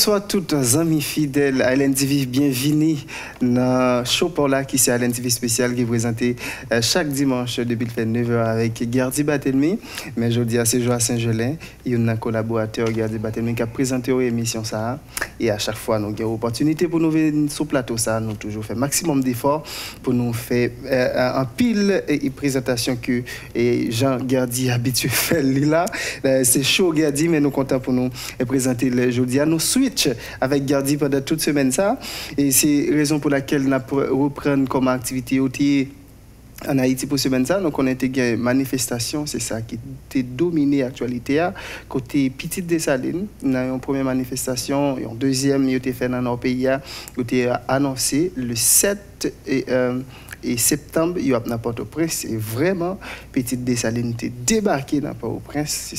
bonsoir toutes les amis fidèles à LNTV. Bienvenue dans le show pour là qui c'est LNTV spécial qui est présenté chaque dimanche depuis le 9h avec Gardi Batelmi. Mais je dis à ce jour à Saint-Gelin, il y a un collaborateur Gardi Batelmi qui a présenté l'émission ça. Et à chaque fois, nous avons l'opportunité pour nous venir sur le plateau ça. Nous toujours fait maximum d'efforts pour nous faire un pile et présentation que Jean Gardi habitué faire là. C'est chaud Gardi, mais nous comptons pour nous présenter le jeudi. Nous switch avec Gardi pendant toute semaine ça. Et c'est la raison pour laquelle nous reprenons comme activité en Haïti pour semaine ça. Donc on a intégré manifestation, c'est ça qui était dominé l'actualité. Côté Petite Dessalines, on a eu une première manifestation, et une deuxième, il a été fait dans notre pays, qui a été annoncé le 7 et septembre, il y a Port-au-Prince. Et vraiment, Petite Dessalines était débarqué dans Port-au-Prince.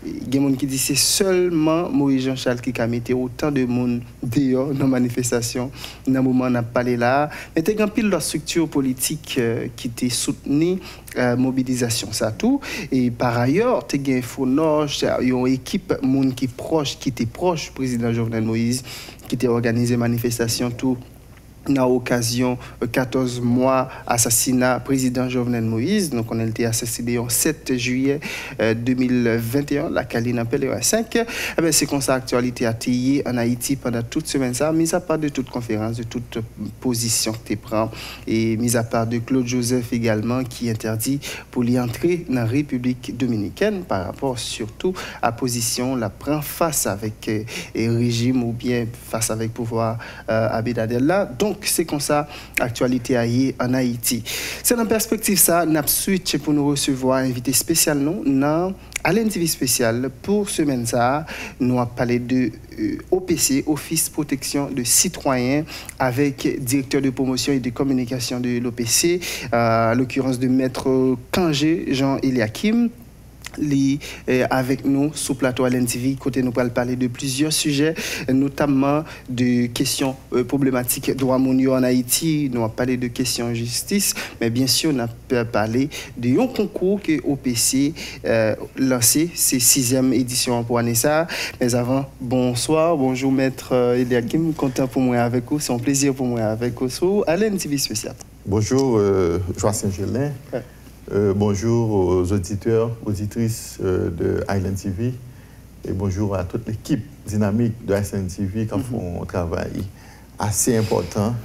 Il y a des gens qui disent que c'est seulement Moïse Jean-Charles qui a mis autant de monde dehors dans la manifestation. Dans le moment où on a parlé là. Mais il y a une pile de structures politiques qui étaient soutenues la mobilisation. Ça tout. Et par ailleurs, il y a une équipe qui était proche du président Jovenel Moïse, qui était organisé manifestation tout. Dans l'occasion 14 mois assassinat président Jovenel Moïse. Donc on a été assassiné le 7 juillet 2021, la Caline appelle le 5. C'est comme ça l'actualité a été en Haïti pendant toute semaine ça, mis à part de toute conférence, de toute position que tu prends, et mis à part de Claude Joseph également qui interdit pour y entrer dans la République dominicaine par rapport surtout à la position la prend face avec le régime ou bien face avec le pouvoir Abinadel là. Donc, c'est comme ça l'actualité en Haïti. C'est dans la perspective ça, nous avons switch pour nous recevoir un invité spécial dans LNTV spécial pour semaine ça. Nous avons parlé de OPC, Office Protection de Citoyens, avec directeur de promotion et de communication de l'OPC, à l'occurrence de Maître Kangé Jean-Eliakim. Avec nous sous plateau LNTV, côté nous allons parler de plusieurs sujets, notamment de questions problématiques droits mondiaux en Haïti. Nous allons parler de questions de justice, mais bien sûr, nous allons parler de un concours que OPC lancé, c'est 6e édition pour année ça. Mais avant, bonsoir, bonjour Maître Eliakim, content pour moi avec vous, c'est un plaisir pour moi avec vous sur LNTV spécial. Bonjour, Joa Saint-Gelin. Ouais. Bonjour aux auditeurs, auditrices de Island TV et bonjour à toute l'équipe dynamique de Island TV qui font un travail assez important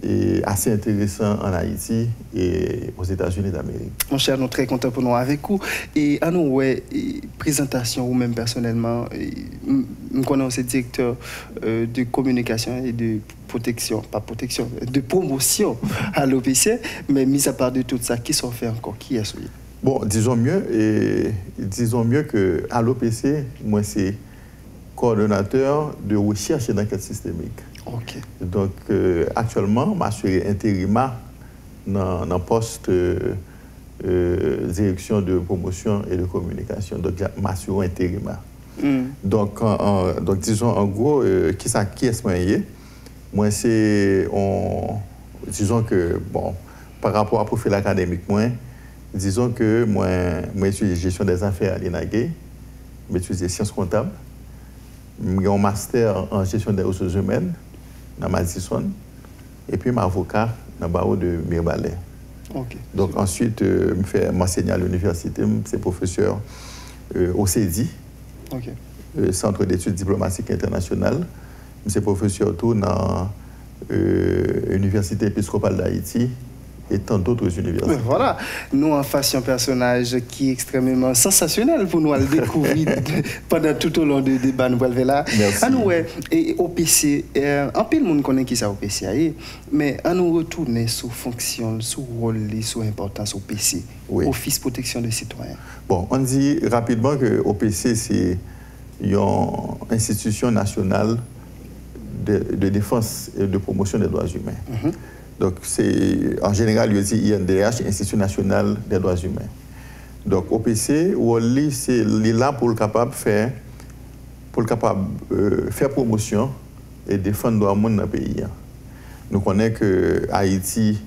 et assez intéressant en Haïti et aux États-Unis d'Amérique. Mon cher, nous sommes très contents pour nous avec vous. Et à nous, présentation ou même personnellement, nous connaissons directeur de communication et de protection, pas protection, de promotion à l'OPC, mais mis à part de tout ça, qui sont fait encore? Qui est-ce? Bon, disons mieux qu'à l'OPC, moi, c'est coordonnateur de recherche et d'enquête systémique. Okay. Donc, actuellement, je suis intérimaire dans le poste direction de promotion et de communication. Donc, je suis intérimaire. Donc, disons, en gros, qui est-ce que moi, c'est, disons que, bon, par rapport à profil académique, disons que moi, je suis gestion des affaires à l'INAGE, je suis sciences comptables, j'ai un master en gestion des ressources humaines dans Madison, et puis mon avocat dans le barreau de Mirbalais. Okay. Donc, ensuite, je fais m'enseigner à l'université, je suis professeur au CEDI, okay. Centre d'études diplomatiques internationales. Je suis professeur tout dans l'Université épiscopale d'Haïti et tant d'autres universités. Mais voilà, nous en face un personnage qui est extrêmement sensationnel pour nous le découvrir pendant tout au long du débat nous allons là. Merci. À nous et OPC, en pile monde connaît qui ça OPC mais à nous retourner sur fonction, sur rôle, sur importance OPC, oui. Office Protection des Citoyens. Bon, on dit rapidement que OPC c'est une institution nationale de défense et de promotion des droits humains. Donc, c'est, en général, il dit INDH, Institut national des droits humains. Donc, OPC, c'est là pour le capable faire promotion et défendre les droits humains dans le pays. Nous connaissons que Haïti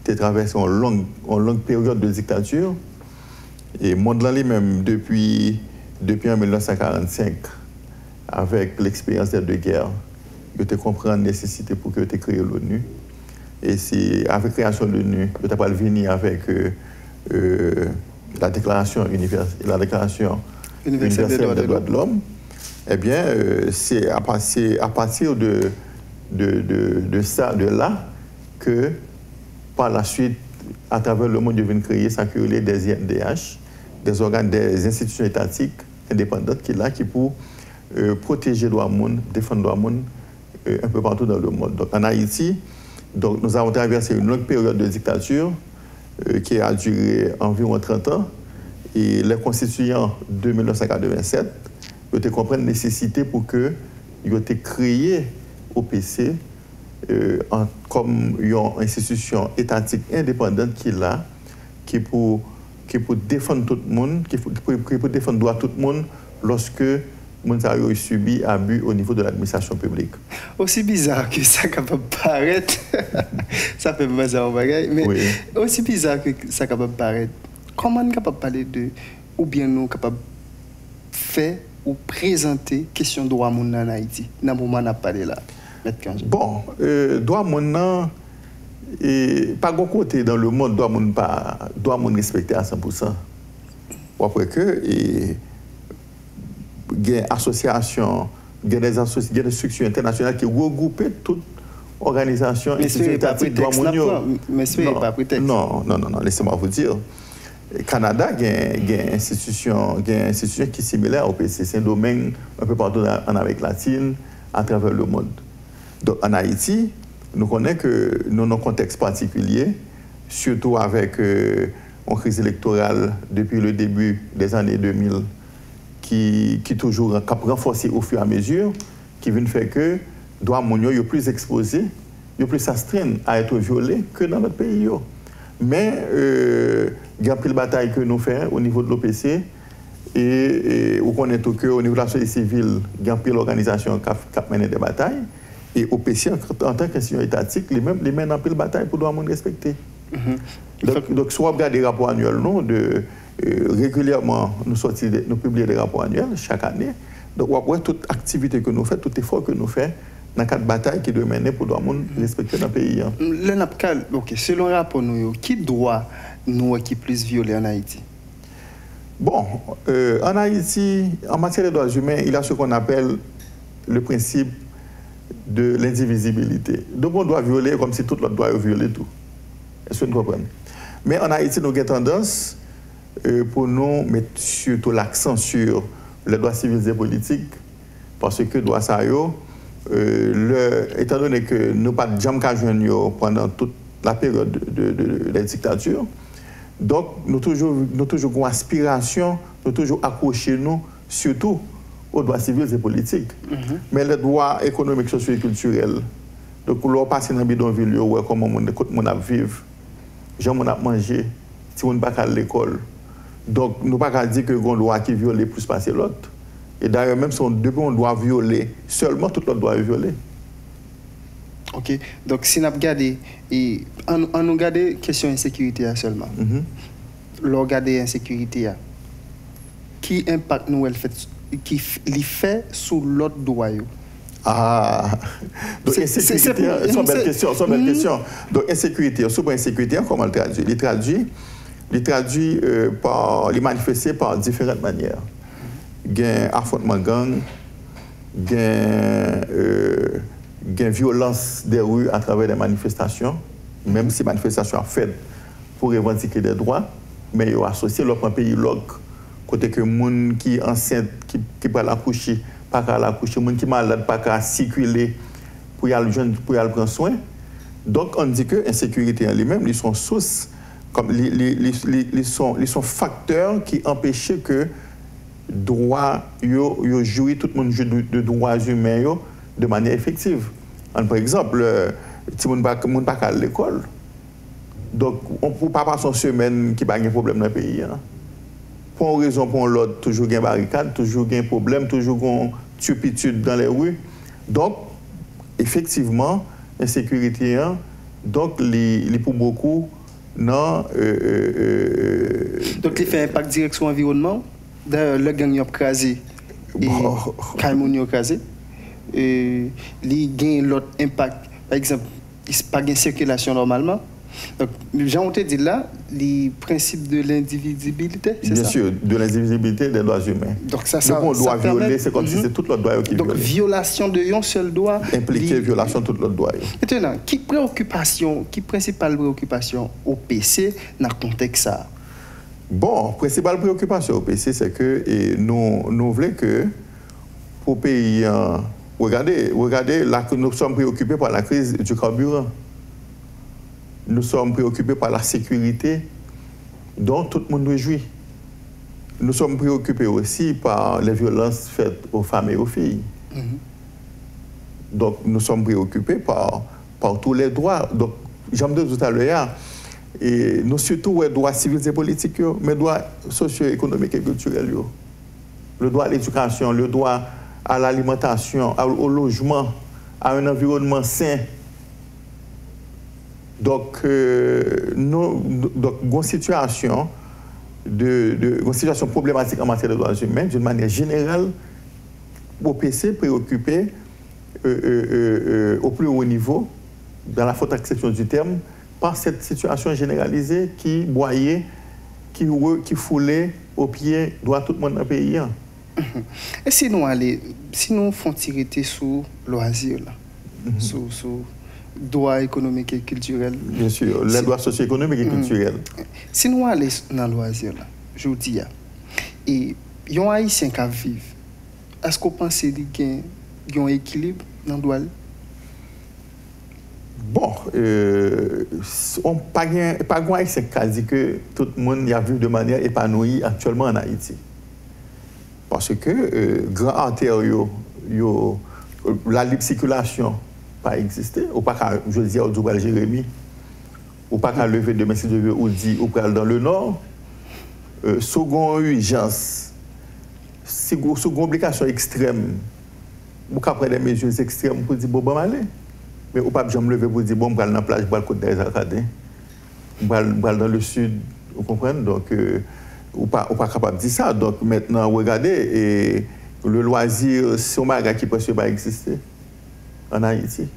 a traversé une longue période de dictature. Et le monde là même depuis 1945, avec l'expérience des deux guerres, ils ont compris la nécessité pour que tu créé l'ONU. Et c'est avec la création de l'ONU, tu pas venir avec la déclaration universelle des droits de l'homme. Eh bien, c'est à partir de là que, par la suite, à travers le monde, ils viennent créer ça qui est des INDH, des organes, des institutions étatiques indépendantes qui pour protéger les droits de l'homme, défendre les droits de l'homme un peu partout dans le monde. Donc, en Haïti, nous avons traversé une longue période de dictature qui a duré environ 30 ans. Et les constituants de 1987, ils ont compris la nécessité pour que ils aient créé OPC comme une institution étatique indépendante qui pour défendre tout le monde, qui pour défendre droit tout le monde lorsque Montario a subi abus au niveau de l'administration publique. Aussi bizarre que ça capable paraître, ça fait bizarre au bagage, mais oui. Aussi bizarre que ça capable paraître, comment on est capable de parler de, ou bien nous capable de faire ou présenter question de droit moun en Haïti, dans le moment où on a parlé là. Bon, droit moun pas bon côté dans le monde, droit moun respecté à 100%. Après que, il y a des associations, il y a des structures internationales qui regroupent toutes organisations étatiques droit moun. Mais ce n'est pas prétexte. Non, laissez-moi vous dire. Le Canada, il y a une institution qui est similaire au PC. C'est un domaine un peu partout en Amérique latine, à travers le monde. Donc en Haïti, nous connaissons que nous avons un contexte particulier, surtout avec une crise électorale depuis le début des années 2000, qui toujours renforcé au fur et à mesure, qui vient faire que les droits moun sont plus exposés, plus astreints à être violés que dans notre pays. Mais il y a une bataille que nous faisons au niveau de l'OPC et on connaît tout qu'au niveau de la société civile, il y a une organisation qui a mené des batailles et l'OPC en tant qu'institution étatique, les mènent en pile bataille pour doit respecter. Donc, soit on regarde des rapports annuels, régulièrement, nous publions des rapports annuels chaque année. Donc, on voit toute activité que nous faisons, tout effort que nous faisons dans le cadre de bataille qui doit mener pour respecter notre pays. Selon le rapport, qui doit nous qui plus violer en Haïti? Bon, en Haïti, en matière de droits humains, il y a ce qu'on appelle le principe de l'indivisibilité. Donc on doit violer comme si tout le monde doit violer tout. Est-ce que vous comprenez? Mais en Haïti, nous avons tendance pour nous mettre surtout l'accent sur les droits civils et politiques, parce que droits ça étant donné que nous pas jamais joindre pendant toute la période de la dictature, donc nous toujours une aspiration, nous toujours accrocher nous surtout aux droits civils et politiques. Mais les droits économiques, sociaux et culturels, donc on passe dans le bidonville, comment on a vivre, gens on a mangé, si on ne pas à l'école. Donc nous ne pouvons pas dire que une loi qui viole plus passer l'autre. Et d'ailleurs, même si on doit violer, seulement tout le monde doit violer. Ok. Donc, si nous regardons, on regarde la question de l'insécurité seulement. On regarde l'insécurité, qui impact nous, qui fait sur l'autre droit? Ah, donc insécurité, c'est une belle question. Donc, insécurité, sur insécurité, comment le traduit? Il traduit il manifesté par différentes manières. Il y a affrontement gang, il y a violence des rues à travers des manifestations, même si les manifestations sont faites pour revendiquer des droits, mais ils ont associé leur pays loc, côté que les gens qui sont enceintes, qui peuvent l'accoucher, pas qu'à l'accoucher, les gens qui sont malades, pas qu'à circuler pour y aller prendre soin. Donc on dit que l'insécurité en lui-même, ils sont sources, comme ils sont facteurs qui empêchent que droit jouir tout le monde de droits humains de manière effective. Par exemple, si on ne va pas à l'école, donc on ne peut pas passer une semaine qui n'a pas de problème dans le pays. Pour une raison, pour l'autre, toujours il y a barricade, toujours il y a un problème, toujours il y a une turpitude dans les rues. Donc, effectivement, l'insécurité, donc, pour beaucoup, non. Donc, il fait un impact direct sur l'environnement. D'ailleurs, le gang a crasé et Kaimounio Kazé, il gagne l'autre impact. Par exemple, il n'y a pas de circulation normalement. Donc, Jean, on te dit là, les principes de l'indivisibilité, c'est ça? Bien sûr, de l'indivisibilité des droits humains. Donc, ça on doit violer, c'est comme si c'était tout l'autre droit qui donc, violation de un seul droit. Impliquer violation de tout l'autre droit. Maintenant, qui principale préoccupation au PC dans le contexte ça? Bon, principale préoccupation au PC, c'est que nous voulons que pour pays, regardez là que nous sommes préoccupés par la crise du carburant. Nous sommes préoccupés par la sécurité dont tout le monde nous jouit. Nous sommes préoccupés aussi par les violences faites aux femmes et aux filles. Donc, nous sommes préoccupés par tous les droits. Donc, j'aime dire tout à l'heure, et nous surtout les droits civils et politiques, mais les droits socio-économiques et culturels. Le droit à l'éducation, le droit à l'alimentation, au logement, à un environnement sain. Donc, une situation problématique en matière de droits humains, d'une manière générale, OPC préoccupé au plus haut niveau, dans la faute acception du terme, par cette situation généralisée qui boyait, qui foulait au pied droit tout le monde dans le pays. Et si nous faisons tirer sur loisir, sur droits économiques et culturels. Bien sûr, les droits socio-économiques et culturels. Si nous allons dans le loisir, je vous dis, et il y a un Haïtien qui vivent, est-ce que vous pensez qu'il y a un équilibre dans le droit? Bon, on pas grand Haïtien qui dit que tout le monde y a vu de manière épanouie actuellement en Haïti. Parce que grand artère, la libre circulation pas existé, ou pas qu'à, je dis, au Doubal Jérémy, ou pas qu'à lever demain si je veux, ou dit, ou pas dans le nord, second urgence, second obligation extrême, ou qu'à prendre des mesures extrêmes pour dire, bon, aller. Mais ou pas jamais lever pour dire, bon, on va dans la plage, on va le côte des Arcadins, on va dans le sud, vous comprenez? Donc, ou pas capable de dire ça. Donc, maintenant, regardez, et le loisir, c'est un bagage qui peut pas exister en Haïti.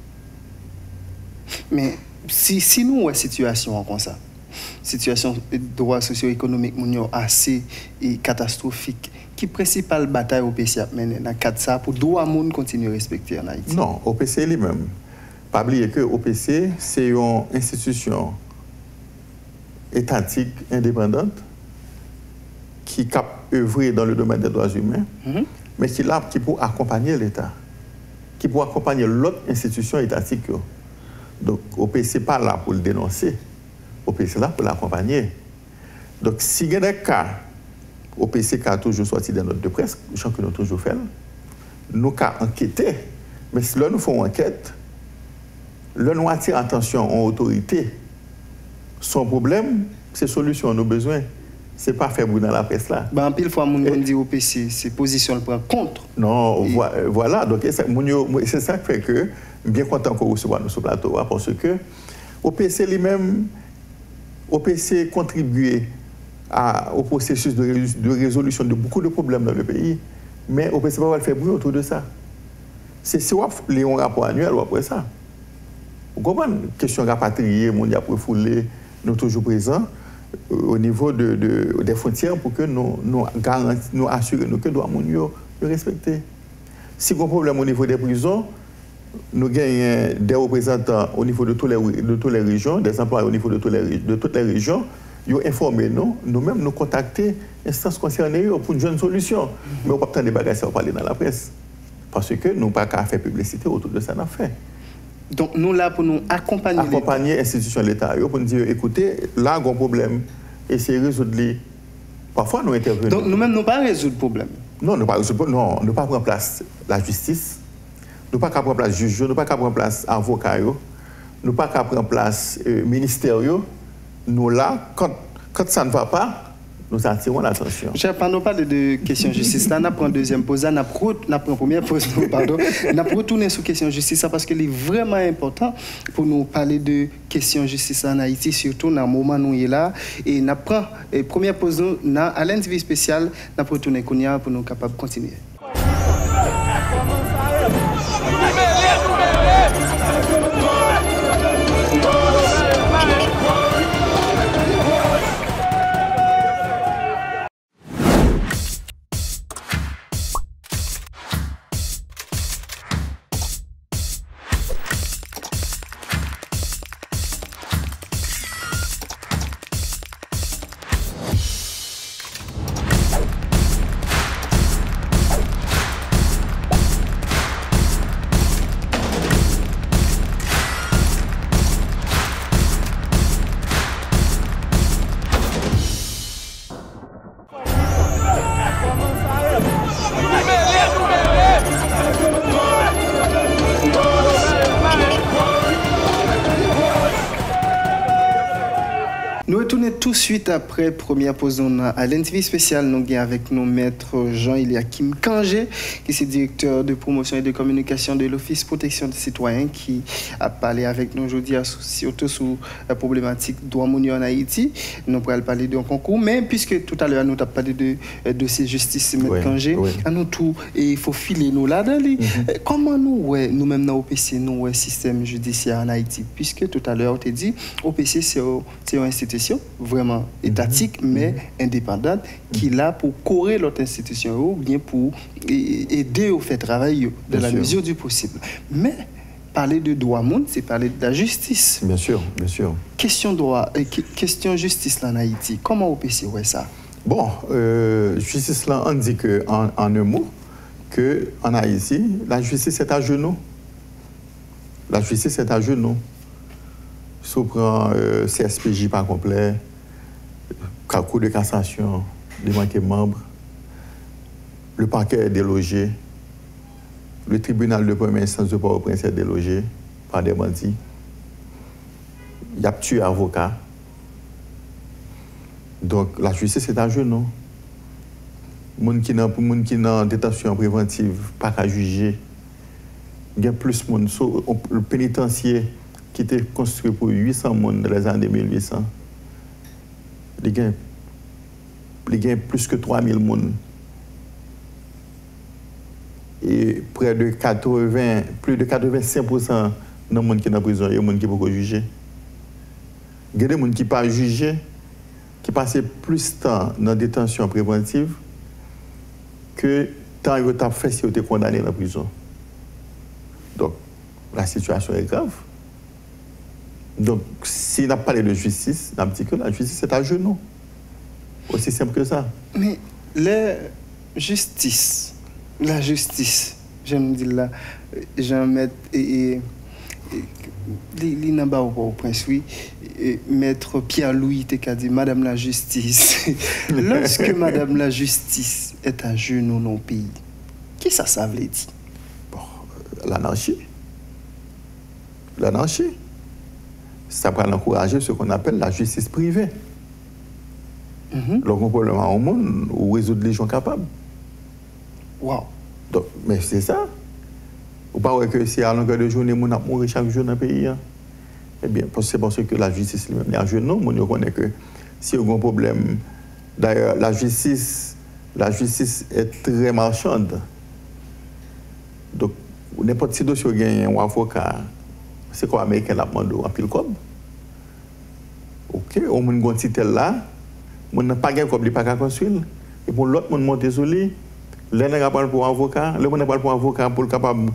Mais si nous avons une situation comme ça, situation de droit socio-économique assez catastrophique, qui est la principale bataille au PC dans le cadre de ça pour droit monde continuer à respecter en Haïti? Non, au PC lui-même. Pas oublier que OPC, c'est une institution étatique indépendante qui cap œuvrer dans le domaine des droits humains, mais qui là qui pour accompagner l'État, qui pour accompagner l'autre institution étatique. Donc, OPC n'est pas là pour le dénoncer, OPC est là pour l'accompagner. Donc, si il y a des cas, OPC a toujours sorti des notes de presse, je que nous avons toujours fait, nous avons enquêté, mais si là nous faisons enquête, là nous attirons attention aux autorités. Son problème, c'est solution, nos besoins. Ce n'est pas faire bruit dans la presse là. En pile fois, on dit OPC, c'est position le prend contre. Non, voilà. Donc, c'est ça qui fait que, bien content qu'on recevoir nous sur le plateau, parce que OPC lui-même, OPC contribuait au processus de résolution de beaucoup de problèmes dans le pays, mais OPC ne va pas faire bruit autour de ça. C'est si on a un rapport annuel ou après ça. Vous comprenez? Question rapatriée, mon diable refoulé, nous toujours présents au niveau des frontières pour que nous assurer que nous devons respecter. Si on a un problème au niveau des prisons, nous gagnons des représentants au niveau de toutes les régions, des employés au niveau de toutes les régions, ils ont informé nous-mêmes, nous contacter les instances concernées pour une jeune solution. Mais on ne peut pas attendre des bagages à parler dans la presse. Parce que nous n'avons pas qu'à faire publicité autour de ça, nous fait. Donc, nous là pour nous accompagner. Accompagner l'institution de l'État, pour nous dire, écoutez, là, il y a un problème, essayez de résoudre. Parfois, nous intervenons. Donc, nous-mêmes, nous ne pouvons pas résoudre le problème. Non, nous ne pouvons pas prendre place la justice, nous ne pouvons pas prendre place juge, nous ne pouvons pas prendre place avocat, nous ne pouvons pas prendre place ministère. Nous là, quand ça ne va pas, nous attirons l'attention. Je ne parle pas de questions de justice. Là, on prend deuxième pause. Là, on prend première pause. Pardon. On retourné sur question de justice parce qu'il est vraiment important pour nous parler de questions de justice en Haïti, surtout dans le moment où nous sommes là. Et on prend première pause à l'indivisible spécial. On retourne pour nous capables de continuer. tout de suite après première pause à l'NTV spécial, nous avons avec nous maître Jean-Eliakim Kangé, qui est directeur de promotion et de communication de l'Office protection des citoyens, qui a parlé avec nous aujourd'hui surtout sur la problématique droit mouni en Haïti. Nous pourrons parler d'un concours, mais puisque tout à l'heure nous avons parlé de dossier justice, maître Kangé, à nous tout, et il faut filer nous là-dedans. Comment nous-mêmes dans l'OPC, nous, système judiciaire en Haïti, puisque tout à l'heure on t'a dit, OPC c'est une institution vraiment étatique, mais indépendante, qui est là pour correr l'autre institution, ou bien pour aider au fait travail de la mesure du possible. Mais parler de droit monde, c'est parler de la justice. Bien sûr, bien sûr. Question droit, question justice là en Haïti, comment OPC ouais ça? Bon, justice là, on dit que en un mot, que en Haïti, la justice est à genoux. La justice est à genoux. Si on prend CSPJ pas complet, Cour de cassation, les manqués membres, le parquet est délogé, le tribunal de première instance de Port-au-Prince est délogé par des bandits. Il y a tué avocat. Donc la justice est à genoux. Les gens qui sont en détention préventive, pas qu'à juger. Il y a plus de monde. Le pénitencier qui était construit pour 800 personnes dans les années 1800, il y a plus que 3000 personnes. Et près de 80, plus de 85% de gens qui sont en prison, il y a des gens qui ne peuvent pas juger. Il y a des gens qui ne peuvent pas juger, qui passent plus de temps dans la détention préventive que tant qu'ils ont fait si ils ont été condamnés dans la prison. Donc, la situation est grave. Donc, si on a parlé de justice, on a dit que la justice est à genoux. Aussi simple que ça. Mais la justice, j'aime dire là, j'en mets l'inamba au prince, oui, maître Pierre-Louis t'a dit Madame la justice. Lorsque Madame la justice est à genoux dans le pays, qu'est-ce que ça veut dire? Bon, l'anarchie. L'anarchie. Ça va encourager ce qu'on appelle la justice privée. Donc, on peut le mettre au monde ou résoudre les gens capables. Wow. Donc, mais c'est ça. Vous ne pouvez pas que si à longueur de journée, on a mourir chaque jour dans le pays. Hein? Eh bien, c'est parce que la justice lui-même est à genoux. On connaît que si on a un problème, d'ailleurs, la justice est très marchande. Donc, n'importe si dossier gagne un avocat, c'est quoi américain la demande en pile comme. OK, on a un titre là, on n'a pas gagné comme il pas qu'à construire. Et pour l'autre monde monter sur lui, l'un n'a pas pour avocat, le monde n'a pas pour avocat pour capable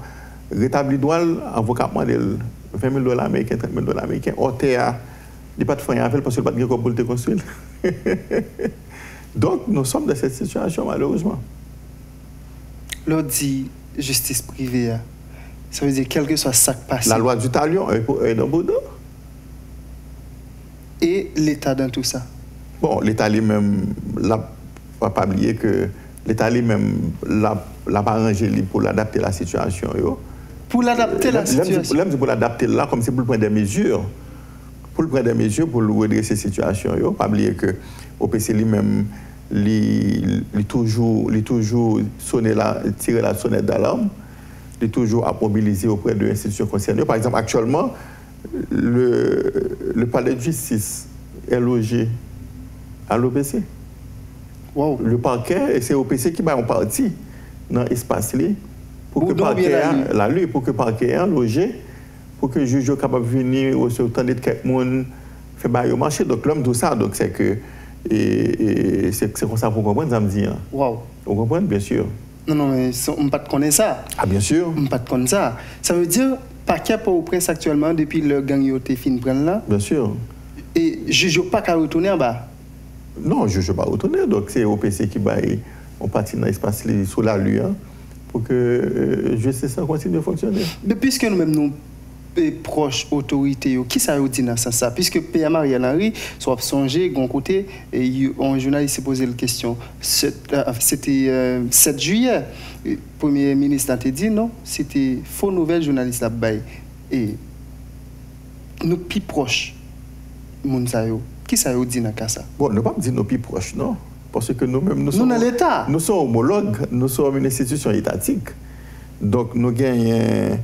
rétablir droit, avocat demande $20,000 américains, $30,000 américains. OTA, il pas de faire appel parce qu'il pas de pour le construire. Donc nous sommes dans cette situation malheureusement. L'autre dit justice privée. Ça veut dire quel que soit ça qui passe. La loi du talion est dans Bordeaux. Et l'État dans tout ça? Bon, l'État lui-même, il ne faut pas oublier que l'État lui-même l'a pas arrangé pour l'adapter à la situation. Pour l'adapter à la situation? Pour l'adapter là, comme c'est pour prendre des mesures. Pour prendre des mesures pour redresser cette situation. Il ne faut pas oublier que l'OPC lui-même, il toujours tiré la sonnette d'alarme. Il est toujours à mobiliser auprès de l'institution concernées. Par exemple, actuellement, le palais de justice est logé à l'OPC. Wow. Le parquet, c'est l'OPC qui va en partie dans l'espace pour que le parquet ait logé, pour que le juge soit capable de venir au temps de quelqu'un fait bailler au marché. Donc l'homme tout ça, donc c'est que c'est comme ça pour comprendre, ça me dit. Wow. Vous comprenez, bien sûr. Non, mais on ne peut pas connaître ça. Ah, bien sûr. On ne peut pas connaître ça. Ça veut dire, parquet pour au prince actuellement, depuis le gang yoté fin prendre là. Bien sûr. Et juge pas qu'à retourner en bas. Non, je ne vais pas retourner. Donc c'est l'OPC qui va on partit dans l'espace sous la lue pour que justice continue de fonctionner. Mais puisque nous-mêmes nous proches autorités, qui ça veut dire dans ça? Puisque P.A. Mariel Henry, soit songé, d'un côté, un journaliste s'est posé la question. C'était 7 juillet. Le Premier ministre a dit non, c'était faux nouvelle journaliste là-bas. Et nous plus proches, Mounsayo, Qui ça vous dit dans le cas ça? Bon, nous ne pouvons pas dire nos plus proches, non. Parce que nous-mêmes, nous sommes dans l'État. Nous sommes homologues, nous sommes une institution étatique. Donc, nous gagnons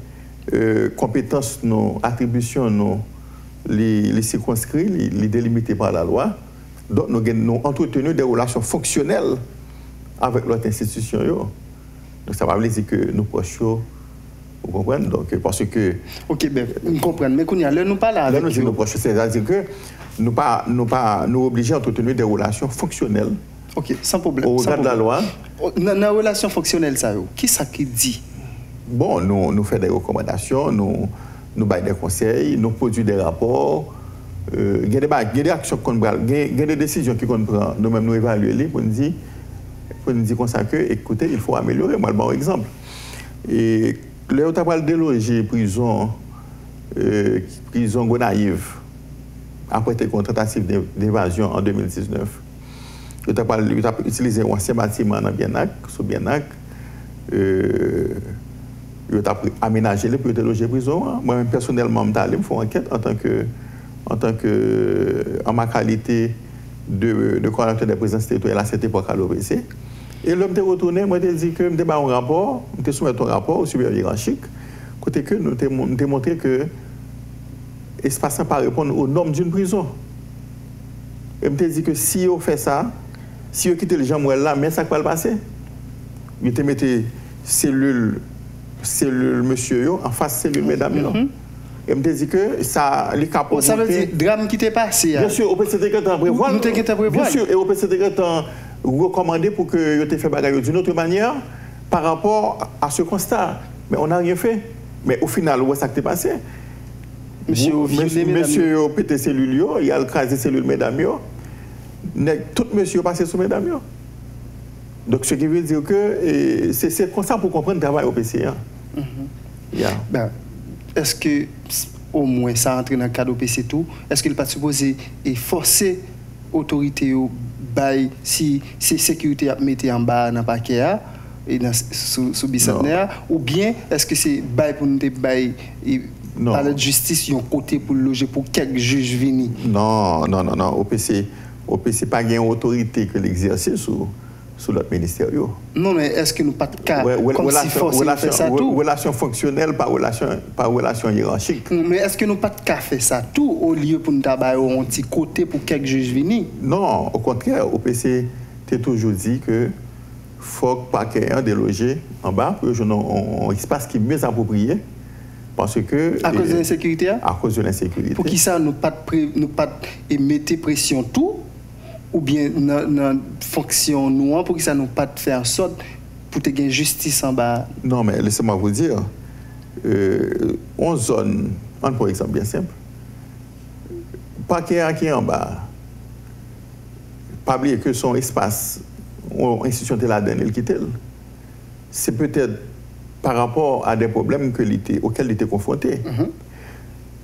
compétences, nos attributions, les circonscrits, les délimités par la loi. Donc, nous avons entretenu des relations fonctionnelles avec l'autre institution. Donc, ça va dire que nous proches, vous comprenez? Donc, parce que... Ok, ben, nous comprenons. Mais quand nous parlons avec nous, nous proches, c'est-à-dire que nous obligés à entretenir des relations fonctionnelles. Ok, sans problème. Au regard de la loi. Dans la relation fonctionnelle, ça, qui ça qui dit? Bon, nous faisons des recommandations, nous baillons des conseils, nous produisons des rapports. Il y a des actions qu'on prend, il y a des décisions qu'on prend, nous-mêmes nous évaluons pour nous dire comme ça que, écoutez, il faut améliorer. Moi, le bon exemple. Et le travail déloger prison Gonaïve, après des tentatives d'évasion en 2019. Il a utilisé un ancien bâtiment dans Bienac, sous Bienac. Il a aménagé pour déloger prison. Moi-même, personnellement, je suis allé faire une enquête en ma qualité de coordinateur des présences territoriales à cette époque à l'OPC. Et l'homme est retourné, moi, je dit que je me un rapport, je soumis un rapport au supérieur hiérarchique, côté que nous avons montré que l'espace n'a pas répondre aux normes d'une prison. Et je me dit que si on fait ça, si on quitte les gens là, mais ça va le passer. Il te mettait cellule monsieur en face cellule mesdames. Et me dit que ça les capote. Ça veut dire drame qui t'est passé. Bien sûr, au PC en prévoir. Bien sûr, et au PC en recommandé pour que tu fait bagarre d'une autre manière par rapport à ce constat. Mais on n'a rien fait. Mais au final, où est-ce que t'es passé? Monsieur au PT cellule, il y a le cas des cellules mesdames. Tout monsieur passé sous mesdames. Donc, ce qui veut dire que c'est comme ça pour comprendre le travail au PCA. Ben, est-ce que, au moins, ça entre dans le cadre au PC tout, est-ce qu'il n'est pas supposé forcer l'autorité au bail si c'est sécurité à mettre en bas dans le paquet et sous bicentenaire, ou bien est-ce que c'est bail pour nous bail par la justice, il y a un côté pour loger pour quelques juges venus? Non. Au PC pas gain autorité que l'exercice sous l'autre ministère. Non, mais est-ce que nous pas de cas comme si force fait ça tout? Relation fonctionnelle, pas relation hiérarchique. Mais est-ce que nous pas de cas fait ça tout au lieu pour nous tabailler un petit côté pour quelques juges venus? Non, au contraire, au PC, tu as toujours dit que faut pas qu'il y ait un délogé en bas pour un espace qui est mieux approprié. Parce que, à cause de l'insécurité? À cause de l'insécurité. Pour qui ça, nous pas mettre pression tout? Ou bien dans fonction nous pour que ça nous pas faire en sorte pour te gagner justice en bas? Non, mais laissez-moi vous dire, en zone, par exemple bien simple, pas qu'il y ait qui en bas, pas oublier que son espace, ou institution de la dernière qui c'est peut-être par rapport à des problèmes auxquels il était confronté.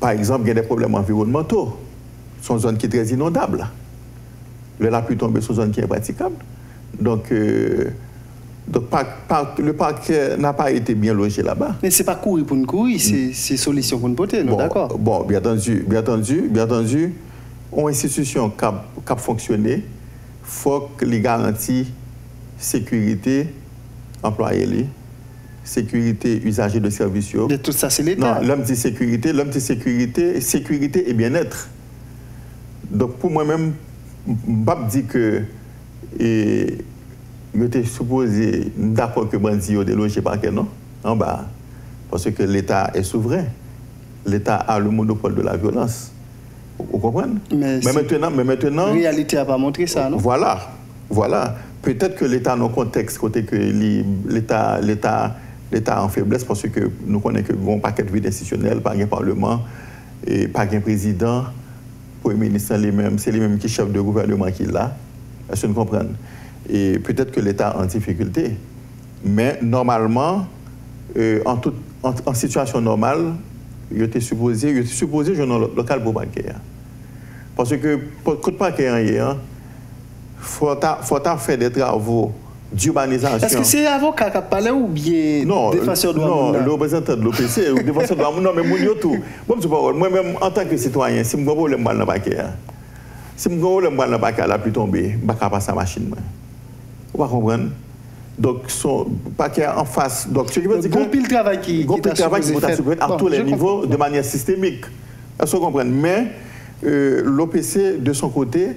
Par exemple, il y a des problèmes environnementaux, son zone qui est très inondable. La pluie tombe sur une zone qui est praticable. Donc le parc n'a pas été bien logé là-bas. Mais ce n'est pas courir pour nous courir, c'est solution pour nous porter, non? D'accord? Bon, bien entendu, une institution qui a fonctionné, il faut que les garanties sécurité employés, sécurité usagers de services. De tout ça, c'est l'État. Non, l'homme dit sécurité et bien-être. Donc pour moi-même, je dis que je suis supposé d'accord que Bandi est délogé par quel non en bas. Parce que l'État est souverain. L'État a le monopole de la violence. Vous comprenez? Mais maintenant. La réalité n'a pas montré ça, non? Voilà. Peut-être que l'État, dans le contexte, côté que l'État en faiblesse, parce que nous connaissons que bon paquet de vie institutionnelle, pas un parlement, et pas un président. Premier ministre, c'est les mêmes qui chef de gouvernement qui l'a. Est-ce que vous comprenez? Et peut-être que l'État est en difficulté. Mais normalement, en situation normale, il était supposé journal local pour bancaire. Parce que pour le bancaire, il faut faire des travaux d'urbanisation. Est-ce que c'est l'avocat qui a parlé ou bien défenseur de droit? Non, le représentant de l'OPC, le défenseur de droit. Non, mais tout. Moi-même, en tant que citoyen, si je me problème dans le bancaire, Si je suis dans le bac, la pluie tomber, je ne vais pas passer la machine. Vous comprenez? Donc, son paquet en face. Donc, ce qui veut dire que. Pile travail qui est fait à tous les niveaux de manière systémique. Est-ce que vous comprenez? Mais l'OPC, de son côté,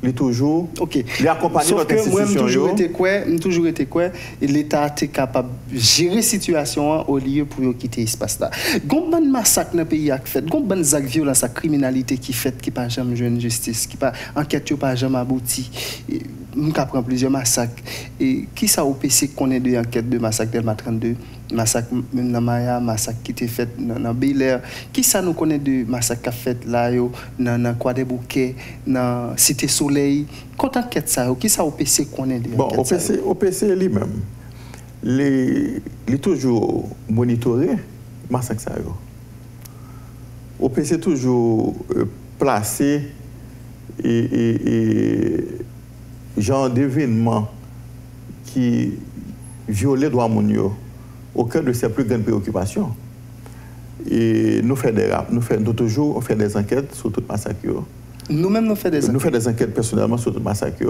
il est toujours. Il est accompagné dans l'institution. Moi, toujours été quoi, l'État est capable de gérer la situation au lieu pour quitter l'espace là. Combien de massacres dans le pays a fait, combien de actes de violence et criminalité qui fait qui pas jamais joué justice, qui pas enquête qui pas jamais abouti. Nous avons plusieurs massacres. Et qui ça au PC connaît de enquêtes de massacre Delma 32, massacre dans Maya, massacre qui était fait dans Bel Air. Qui ça nous connaît de massacre qui a fait là dans Croix des Bouquets, dans Cité Soleil. Quand enquête ça, qui ça au PC connaît de enquête au PC lui-même, il est toujours monitoré massacre ça. Au PC toujours placé et genre d'événements qui violent les droits mondiaux au cœur de ses plus grandes préoccupations. Et nous faisons toujours on fait des enquêtes sur tout massacre. Nous-mêmes, nous faisons des enquêtes. Nous faisons des enquêtes personnellement sur tout massacre.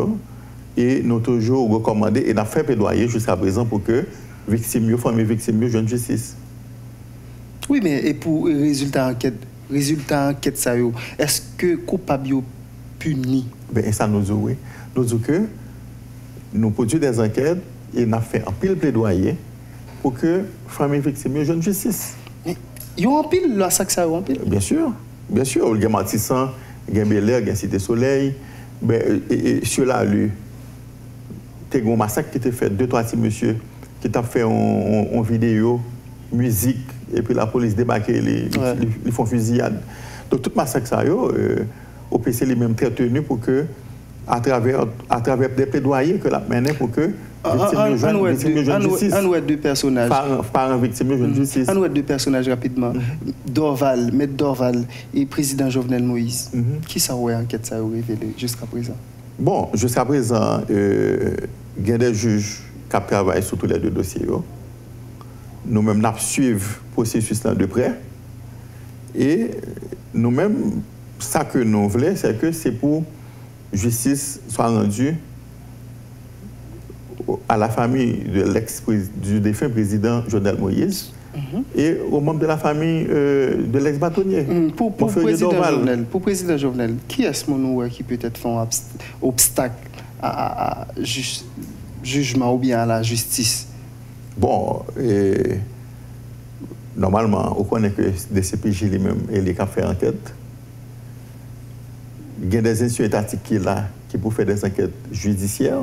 Et nous toujours recommandé et nous fait plaidoyer jusqu'à présent pour que victimes, familles victimes, jouent justice. Oui, mais et pour résultat enquête ça, est-ce que coupable puni? Ben, ça nous oui. Nous disons que nous produisons des enquêtes et nous avons fait un pile plaidoyer pour que familles victimes jouent justice. Il y a un pile, là, ça que ça a pile? Bien sûr. Bien sûr. Il y a Matissan, il y a Bel Air, il y a Cité Soleil. Ben, et sur la rue, il y a un massacre qui a été fait, 2-3 petits monsieur qui ont fait une vidéo, musique, et puis la police débarque, ils font fusillade. Donc, tout massacre, ça, au PC, les mêmes très tenus pour que, à travers des plaidoyers que la menée pour que victimes jouent justice. Un ou deux personnages. Par un victime jouent justice. Un ou deux personnages rapidement. Dorval, Maître Dorval et président Jovenel Moïse. Qui ça a enquête ça a révélé jusqu'à présent? Bon, jusqu'à présent, il y a des juges qui travaillent sur tous les deux dossiers. Nous-mêmes, nous suivons le processus de près. Et nous-mêmes, ça que nous voulons, c'est que c'est pour justice soit rendue à la famille du défunt président Jovenel Moïse et aux membres de la famille de l'ex-bâtonnier. Pour président Jovenel, qui est-ce qui peut-être fait un obstacle à jugement ou bien à la justice? Bon, normalement, on connaît que des CPJ lui-même et les qui fait enquête. Il y a des institutions étatiques qui sont là, qui peuvent faire des enquêtes judiciaires,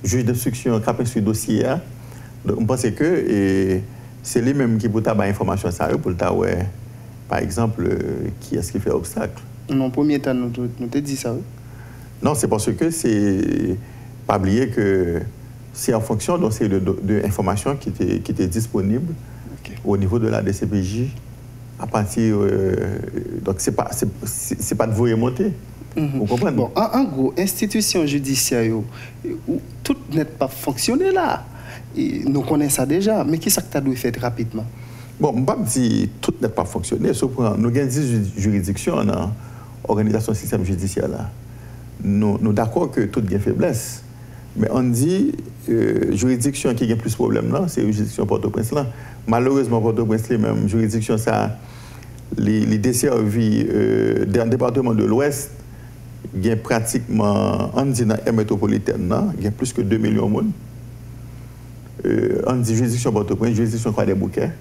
juge d'instruction qui a pris dossier. Donc, on pense que c'est lui-même qui peut avoir l'information pour le par exemple, qui est-ce qui fait obstacle. En premier temps, nous te dit ça, oui? Non, c'est parce que c'est pas oublier que c'est en fonction de l'information qui était disponible au niveau de la DCPJ à partir. Donc, c'est pas de vous remonter. Vous comprenez? Bon, en gros, institution judiciaire, tout n'est pas fonctionné là. Et nous connaissons ça déjà, mais qu'est-ce que tu as dû faire rapidement? Bon, je ne vais pas dire que tout n'a pas fonctionné. Nous avons 10 juridictions dans l'organisation du système judiciaire. Là. Nous sommes d'accord que tout a une faiblesse. Mais on dit que la juridiction qui a plus de problèmes, c'est la juridiction Port-au-Prince. Malheureusement, Port-au-Prince, même juridiction, ça, les desservis dans le département de l'Ouest, il y a pratiquement, on dit dans la métropolitaine, il y a plus que 2 millions de monde. On dit juridiction Port-au-Prince, juridiction Croix des Bouquets.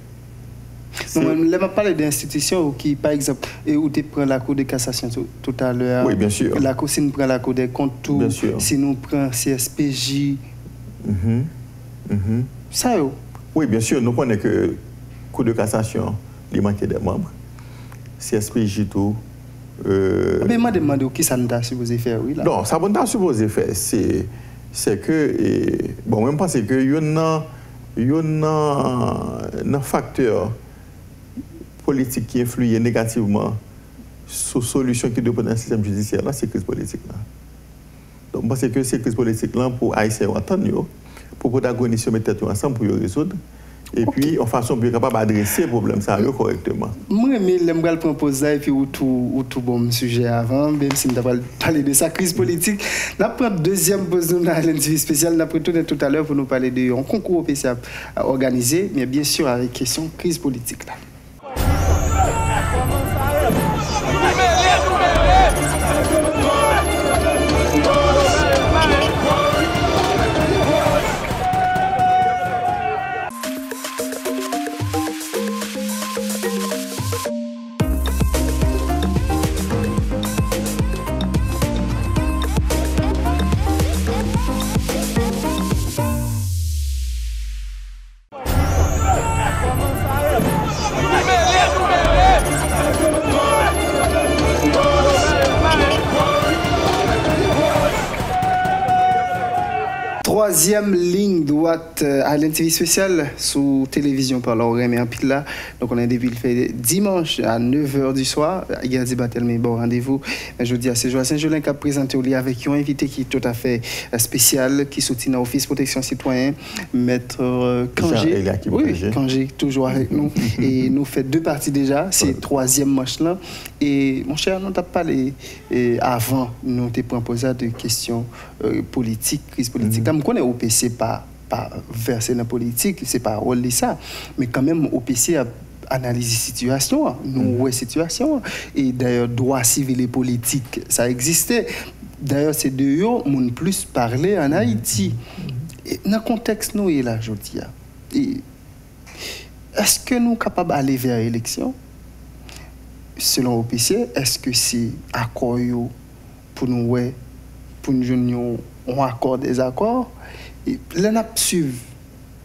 On va parler d'institutions qui, par exemple, où tu prends la Cour de cassation tout à l'heure. Oui, bien sûr. Si nous prenons la Cour des comptes, bien sûr. Si nous prenons CSPJ. Ça, oui, bien sûr. Nous connaissons que la Cour de cassation, il manque des membres. CSPJ, tout. Mais je me demande qui ça nous a supposé faire, oui. Là. Non, ça nous a supposé faire. C'est que. Bon, je pense que il y a un facteur politique qui influe négativement sur la solution qui doit être dans le système judiciaire, c'est la crise politique. Là. Donc, je pense que c'est la crise politique là pour Haïtiens entendre, pour protagonistes mettre ensemble pour les résoudre. Et puis, en façon plus capable d'adresser le problème ça correctement. Moi, j'aimerais proposer ça et puis tout bon sujet avant, même si nous avons parlé de sa crise politique. Nous avons deuxième pause dans l'individu spécial. Nous avons retourné tout à l'heure pour nous parler d'un concours OPC à organiser, mais bien sûr avec question crise politique là. Troisième ligne droite à l'NTV spécial sous télévision par l'Orem et en pile là. Donc on a depuis le fait dimanche à 9h du soir. Gardi Batelme, bon rendez-vous. Je dis à ce jour à Saint-Jolin qui a présenté au lit avec un invité qui est tout à fait spécial, qui soutient l'Office Protection Citoyen, Maître Kangé. Oui, Kangé, toujours avec nous. Et nous fait deux parties déjà. C'est troisième manche là. Et mon cher, nous t'as parlé avant, nous t'ai proposé des questions politiques, crise politique. Je connais OPC pas versé dans la politique, c'est pas rôle de ça, mais quand même OPC a analysé la situation, nous voyons la situation, et d'ailleurs droit civil et politique, ça existait. D'ailleurs, c'est de eux qui plus parlé en Haïti. Et dans le contexte nous est là, je dis, est-ce que nous sommes capables d'aller vers l'élection? Selon OPC, est-ce que c'est accord pour nous on accord des accords et là n'a suivre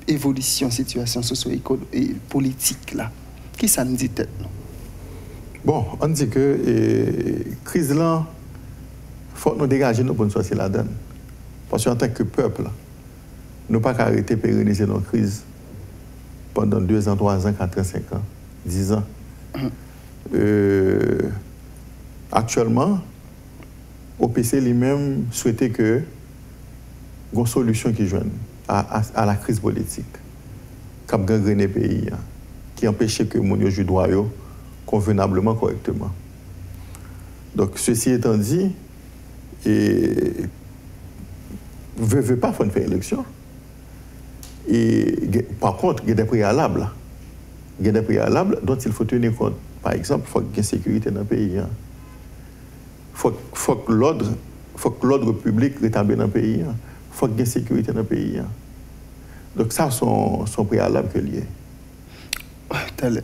évolution situation socio-économique et politique là qui ça nous dit tête non? Bon, on dit que crise là faut nous dégager nous pour nous sortir la donne parce qu'en tant que peuple nous pas arrêter pérenniser nos crises pendant 2 ans, 3 ans, 4 ans, 5 ans, 10 ans. Actuellement OPC lui-même souhaitait que une solution qui joigne à la crise politique, qui a gangréné le pays, qui empêchait que les gens jouent droit convenablement, correctement. Donc, ceci étant dit, ne veut pas faire une élection. Et, par contre, il y a des préalables. Il y a des préalables dont il faut tenir compte. Par exemple, il faut qu'il y ait une sécurité dans le pays. Il faut que l'ordre public rétablisse dans le pays. Il faut qu'il y ait une sécurité dans le pays. Donc ça, son préalable que lié.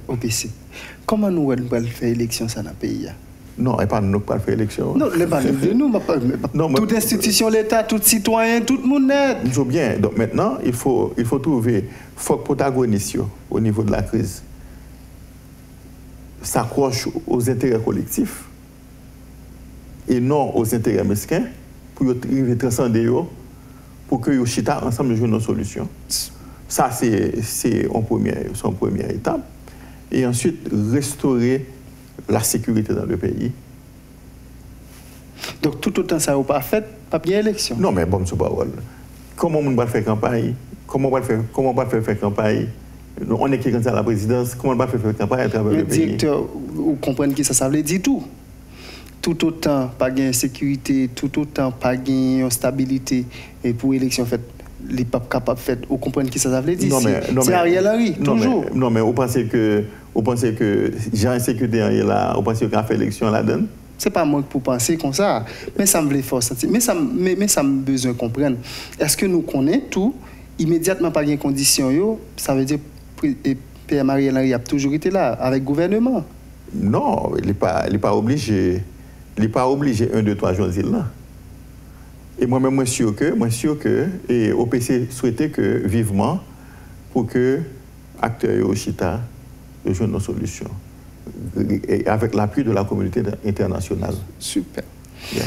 OPC. Comment nous allons faire élection dans le pays? Non, il n'y a pas nous pas faire élection. Non, il pas nous. Toute institution, l'État, tout citoyen, tout le monde net. Je veux bien. Donc maintenant, il faut trouver, faut que protagonistes au niveau de la crise s'accrochent aux intérêts collectifs et non aux intérêts mesquins pour transcender pour que les chita ensemble jouent nos solutions. Ça, c'est une première étape. Et ensuite, restaurer la sécurité dans le pays. Donc, tout autant ça n'a pas fait, pas bien élection. Non, mais bon, c'est pas rôle. Comment on va faire campagne? Comment on va faire campagne? On est qui à la présidence? Comment on va faire campagne à travers le pays? Le directeur, vous comprenez que ça veut dire tout. Tout autant pas de sécurité, tout autant pas de stabilité et pour l'élection faite, les pas capables de faire, vous comprenez qui ça veut dire? C'est Ariel Henry, toujours. Non, mais vous pensez que j'ai un sécurité là, vous pensez qu'il a fait l'élection là-dedans? C'est pas moi pour penser comme ça, mais ça me voulait fort sentir. Mais ça me besoin de comprendre. Est-ce que nous connaissons tout, immédiatement pas de conditions, ça veut dire que PM Ariel Henry a toujours été là, avec le gouvernement? Non, il n'est pas obligé. Il n'est pas obligé 1, 2, 3 jours là. Et moi-même, moi sûr que et OPC souhaitait que vivement pour que acteurs Yoshita jouent nos solutions et avec l'appui de la communauté internationale. Super. Bien.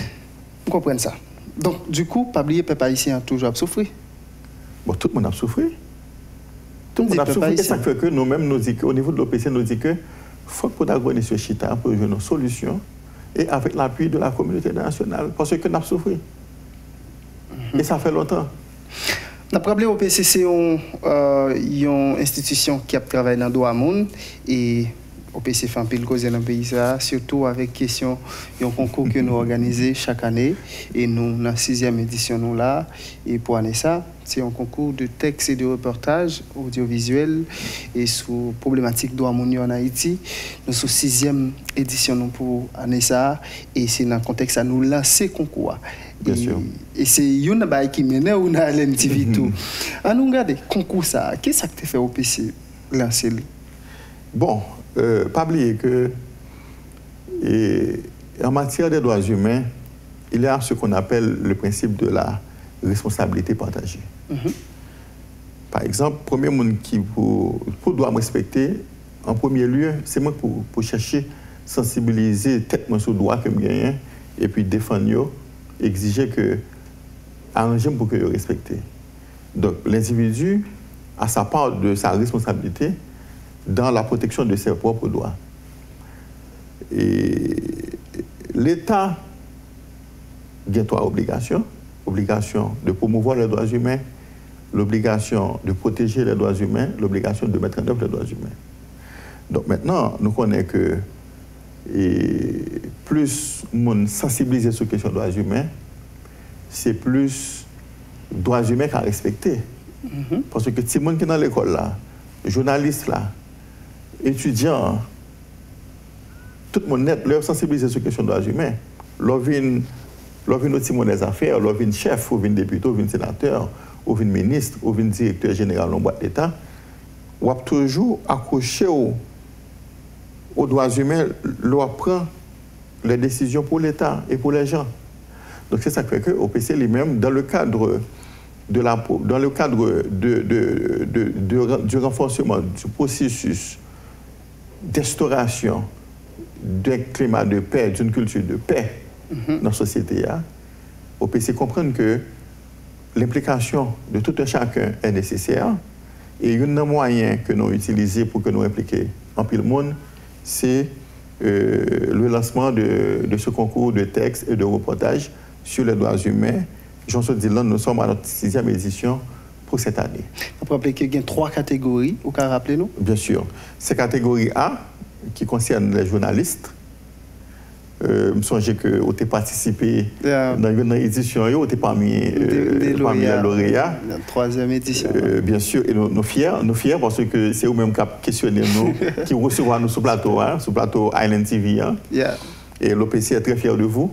Vous comprenez ça. Donc, du coup, pas oublier peuple haïtien toujours à souffrir. Bon, tout le monde a souffert. Tout le monde a souffert. Et ça fait que nous-mêmes, nous dit au niveau de l'OPC, nous dit que faut que protagonistes Yoshita pour jouer nos solutions et avec l'appui de la communauté nationale, parce que nous avons souffert. Et ça fait longtemps. Nous rappelé au OPC, c'est une institution qui a travaillé dans le droit monde et OPC fait un peu de cause dans le pays, surtout avec question un concours que nous organisons chaque année et nous, dans la 6e édition, nous là. Et pour année ça, c'est un concours de textes et de reportages audiovisuels et sur problématique droit monde en Haïti. Nous sommes 6e édition nous pour année ça et c'est dans le contexte à nous lancer concours. Bien sûr. Et c'est une chose qui mène ou dans l'NTV tout. À nous regarder concours ça, qu'est-ce que tu fais au PC lancer? Bon, pas oublier que en matière des droits humains, il y a ce qu'on appelle le principe de la responsabilité partagée. Par exemple, le premier monde qui doit me respecter, en premier lieu, c'est moi pour chercher sensibiliser tête sur le droit que je gagne et puis défendre, exiger que arranger pour que je respecte. Donc l'individu a sa part de sa responsabilité dans la protection de ses propres droits. Et l'État a trois obligations. L'obligation de promouvoir les droits humains, l'obligation de protéger les droits humains, l'obligation de mettre en œuvre les droits humains. Donc maintenant, nous connaissons que plus on sensibilise sur la question des droits humains, c'est plus droits humains qu'à respecter. Parce que tout le monde qui est dans l'école là, journalistes là, étudiants, tout le monde net, leur sensibiliser sur la question des droits humains. Leur vient aussi des affaires, leur vient chef, ou vient député, ou vient sénateur, ou vient ministre, ou vient directeur général de l'État, ou a toujours accroché aux droits humains, leur prend les décisions pour l'État et pour les gens. Donc c'est ça qui fait que l'OPC lui-même, dans le cadre du renforcement du processus d'instauration d'un climat de paix, d'une culture de paix dans la société, l'OPC comprend que l'implication de tout un chacun est nécessaire et un des moyens que nous utilisons pour que nous impliquions en pile monde, c'est le lancement de ce concours de textes et de reportages sur les droits humains. Jean-Claude Dylan, nous sommes à notre 6e édition pour cette année. On peut rappeler qu'il y a 3 catégories, vous pouvez rappeler nous? Bien sûr. C'est catégorie A, qui concerne les journalistes. Je me souviens que vous avez participé dans une édition, vous êtes parmi les lauréats. La 3e édition. Bien sûr, et nous fiers parce que c'est vous-même qui questionnez nous, qui recevez nous sur le plateau Island TV. Et l'OPC est très fier de vous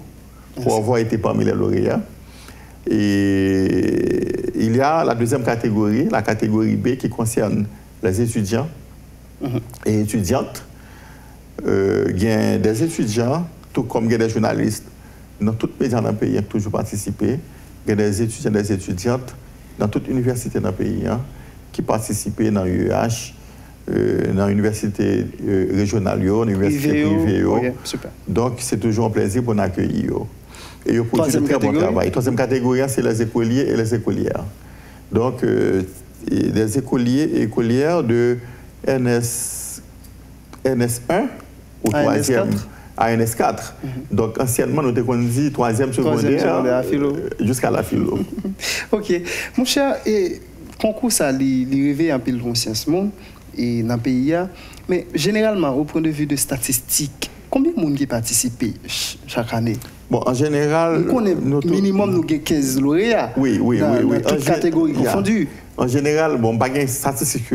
pour avoir été parmi les lauréats. Et il y a la 2e catégorie, la catégorie B, qui concerne les étudiants et étudiantes. Il y a des étudiants, tout comme il y a des journalistes, dans tous les médias dans le pays qui ont toujours participé. Il y a des étudiants et des étudiantes dans toute université dans le pays qui participent dans l'UEH, dans l'université régionale, l'université privée. Donc, c'est toujours un plaisir pour nous accueillir. Et ils produisent un très bon travail. 3e catégorie, c'est les écoliers et les écolières. Donc, des écoliers et écolières de NS1 ou 3e à NS4. Donc, anciennement, nous avons dit 3e secondaire jusqu'à la philo. OK. Mon cher, et concours, ça, il réveille un peu de conscience dans le pays. Mais généralement, au point de vue de statistiques, combien de monde qui participe chaque année? Bon, en général... minimum, nous avons 15 lauréats. Oui. Dans toutes catégories confondues. En général, bon, pas de statistiques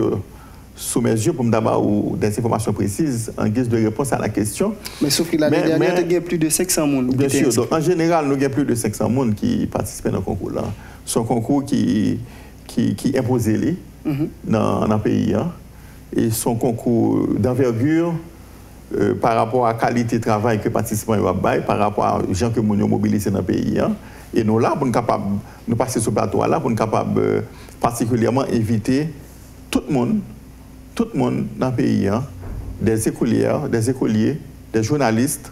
sous mes yeux pour me donner des informations précises en guise de réponse à la question. Mais sauf que l'année dernière, il y a plus de 500 personnes. Bien sûr. Donc, en général, nous avons plus de 500 personnes qui participent dans le concours-là. C'est un concours qui impose dans le pays. Et son concours d'envergure par rapport à la qualité de travail que les participants ont, par rapport à gens que nous mobilisés dans le pays. Et nous, là, pour nous passer sur ce plateau-là, pour nous capables particulièrement éviter tout le monde dans le pays, des écolières, des écoliers, des journalistes,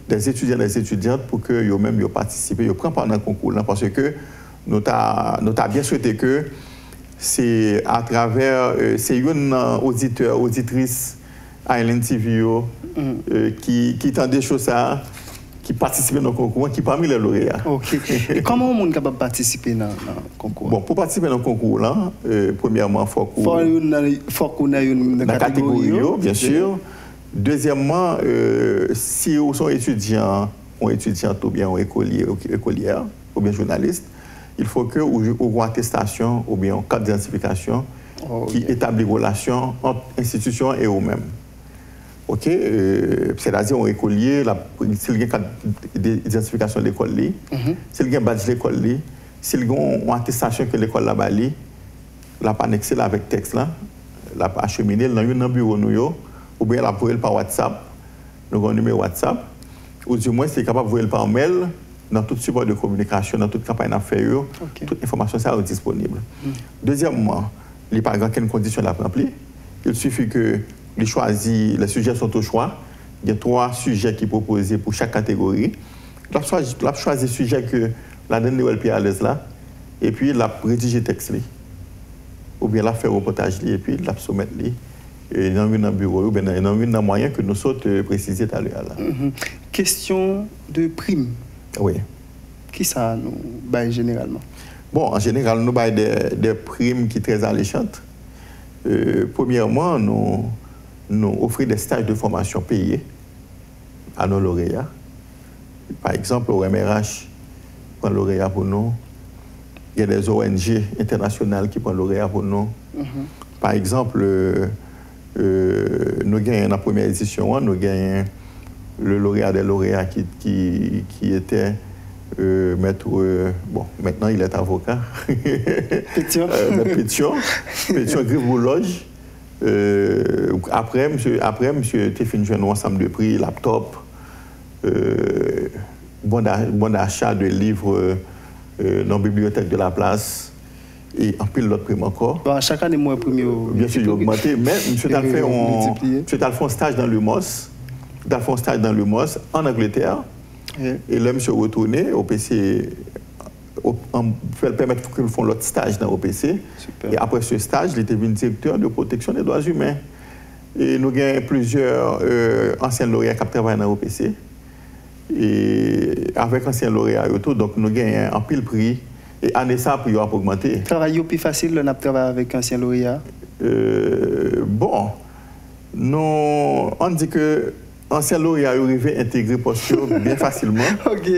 des étudiants, des étudiantes, pour que eux-mêmes participent, ils prennent part dans le concours. Parce que nous avons bien souhaité que c'est à travers, c'est une auditrice Island TV qui tend des choses à qui participent dans le concours, qui parmi les lauréats. OK. Et comment on est capable de participer dans le concours? Bon, pour participer dans le concours, là, premièrement, il faut qu'on ait une catégorie, bien sûr. Deuxièmement, si vous sont étudiants ou étudiantes ou bien écolières ou bien journalistes, il faut que vous ayez une attestation ou bien une carte d'identification qui établit une relation entre institutions et eux-mêmes. OK? C'est-à-dire, un écolier, s'il y a une carte d'identification de l'école, s'il y a un badge de l'école, s'il y a une attestation que l'école l'a bali, l'a pas annexé avec texte, l'a acheminé dans un bureau, ou bien l'a envoyé par WhatsApp, nous avons un numéro WhatsApp, ou du moins, c'est capable de envoyer par mail dans tout support de communication, dans toute campagne d'affaires, toute information ça est disponible. Deuxièmement, il n'y a pas de condition de la remplir. Il suffit que les sujets sont au choix. Il y a 3 sujets qui sont proposés pour chaque catégorie. Il a choisi le sujet que la donne est à l'aise là, et puis il a rédigé le texte. Ou bien il a fait le reportage, et puis il a soumettre dans un bureau, ou bien dans un moyen que nous sommes précisés tout à l'heure. Question de prime. Oui. Qui ça nous baille généralement? Bon, en général, nous baille des primes qui sont très alléchantes. Premièrement, nous offrons des stages de formation payés à nos lauréats. Par exemple, au MRH prend lauréat pour nous. Il y a des ONG internationales qui prennent lauréat pour nous. Par exemple, nous gagnons la première édition, nous gagnons le lauréat des lauréats qui était maître, bon, maintenant il est avocat. Pétion. Pétion Grive-Boulogne. Après, monsieur Téphine joue un ensemble de prix, laptop, bon achat de livres dans la bibliothèque de la place et en pile l'autre prime encore. Bon, chaque année, moi, premier. Bien sûr, il a augmenté, mais monsieur Tal fait un stage dans le MOS. Il a fait un stage dans le MOS en Angleterre. Et là, monsieur est retourné au PC. On peut permettre qu'ils font l'autre stage dans l'OPC. Et après ce stage, il était devenu directeur de protection des droits humains. Et nous avons plusieurs anciens lauréats qui travaillent dans l'OPC. Et avec anciens lauréats, donc nous avons un pile prix. Et année ça, puis il va augmenter. Travailler plus facile, on a travaillé avec anciens lauréats? Bon, on dit que ancien lauréat arrivé à intégrer posture bien facilement. OK.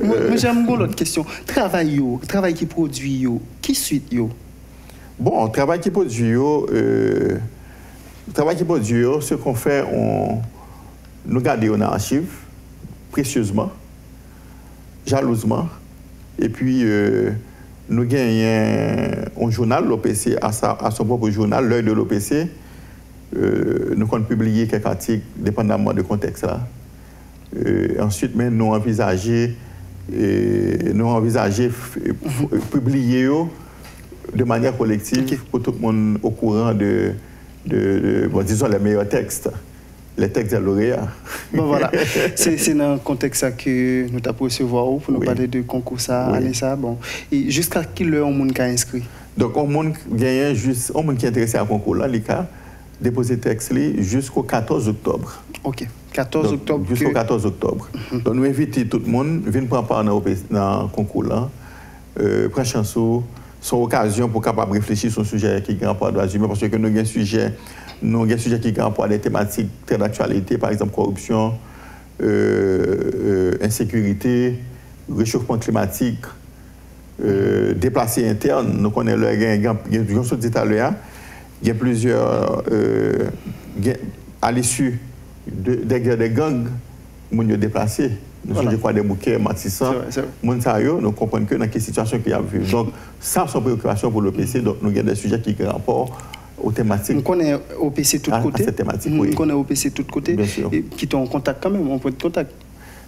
Moi, j'aime beaucoup l'autre question. Travail qui produit, qui suite yo? Bon, travail qui produit, ce qu'on fait, nous gardons en archive précieusement, jalousement, et puis nous gagnons un journal, l'OPC, à son propre journal, l'œil de l'OPC. Nous avons publié quelques articles, dépendamment du contexte là. Ensuite, nous envisageons publier de manière collective pour tout le monde au courant de disons, les meilleurs textes. Les textes des lauréats. Bon, voilà. C'est dans le contexte que nous avons recevoir pour nous parler de concours ça, année ça. Bon. Et jusqu'à quelle heure on a inscrit? Donc, on qui est intéressé à ce concours là, il a déposé texte jusqu'au 14 octobre. OK. 14 octobre. Jusqu'au 14 octobre. Donc, nous invitons tout le monde à venir prendre part dans le concours là. Prendre chance, son occasion pour capable réfléchir sur un sujet qui est grand pour les droits humains, parce que nous avons un sujet. Nous avons des sujets qui ont des thématiques très d'actualité, par exemple corruption, insécurité, réchauffement climatique, déplacés internes. Nous connaissons il y a il y a plusieurs, à l'issue des gangs, nous sommes déplacés. Nous sommes des bouquets matissants. Nous comprenons que dans quelle situation qu'il y a vu. Donc, ça, c'est une préoccupation pour l'OPC. Donc, nous avons des sujets qui ont rapport aux thématiques. On connaît OPC de tous côtés. Cette thématique, oui. On connaît OPC de tous côtés. Bien sûr. Et qui sont en contact quand même, on peut être en contact.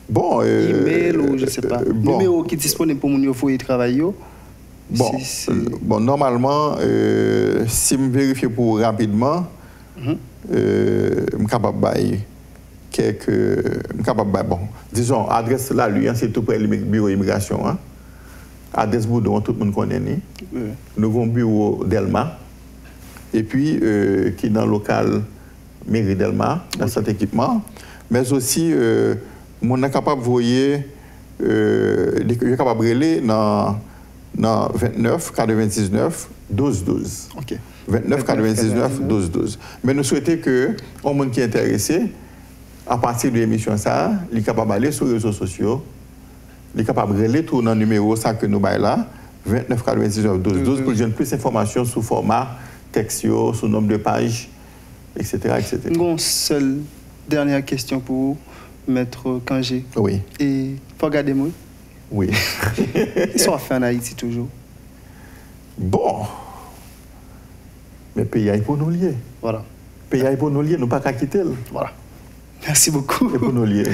Bon. Email ou je ne sais pas. Numéro qui est disponible pour nous faut y travailler. Bon, normalement, si je vérifie pour rapidement, je suis capable de bon, disons, adresse là, lui, c'est tout près du bureau d'immigration. Adresse Boudon, tout le monde connaît. Nous avons un bureau d'Elma. Et puis, qui est dans le local mairie d'Elma, dans cet équipement. Mais aussi, on est capable de voyer, capable de relayer dans 29 99 12 12. OK. 29 99 12 12. Mais nous souhaitons que au monde qui est intéressé, à partir de l'émission ça, il est capable d'aller sur les réseaux sociaux, il est capable de relayer tout dans le numéro ça que nous baillons là, 29 99 12 12 pour donner plus d'informations sous format textio, sous nombre de pages, etc. etc. Une seule dernière question pour vous, Maître Kangé. Oui. Et pour regarder moi. Oui. Ils sont faits en Haïti toujours. Bon. Mais le pays est pour nous lier. Voilà. Le pays est pour nous lier, nous ne pouvons pas quitter. Voilà. Merci beaucoup. Et pour nous lier.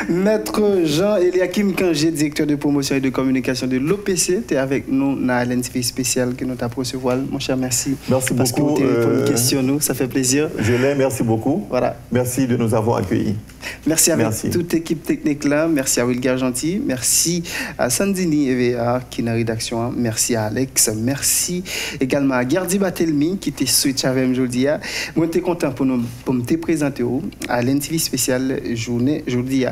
Maître Jean-Eliakim Kangé, directeur de promotion et de communication de l'OPC, tu es avec nous dans l'NTV spécial que nous t'avons recevoir. Mon cher, merci. Merci parce beaucoup. Parce que tu as répondu question nous, ça fait plaisir. Je l'ai, merci beaucoup. Voilà. Merci de nous avoir accueillis. Merci à toute l'équipe technique là. Merci à Wilgar Gentil. Merci à Sandini EVA qui est dans la rédaction. Merci à Alex. Merci également à Gardi Batelmi qui était switch avec moi aujourd'hui. Moi, je suis content pour me présenter à l'NTV spécial journée aujourd'hui.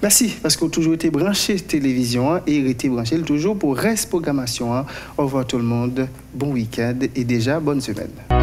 Merci parce que vous avez toujours été branché télévision et été branché toujours pour reste programmation. Au revoir tout le monde. Bon week-end et déjà bonne semaine.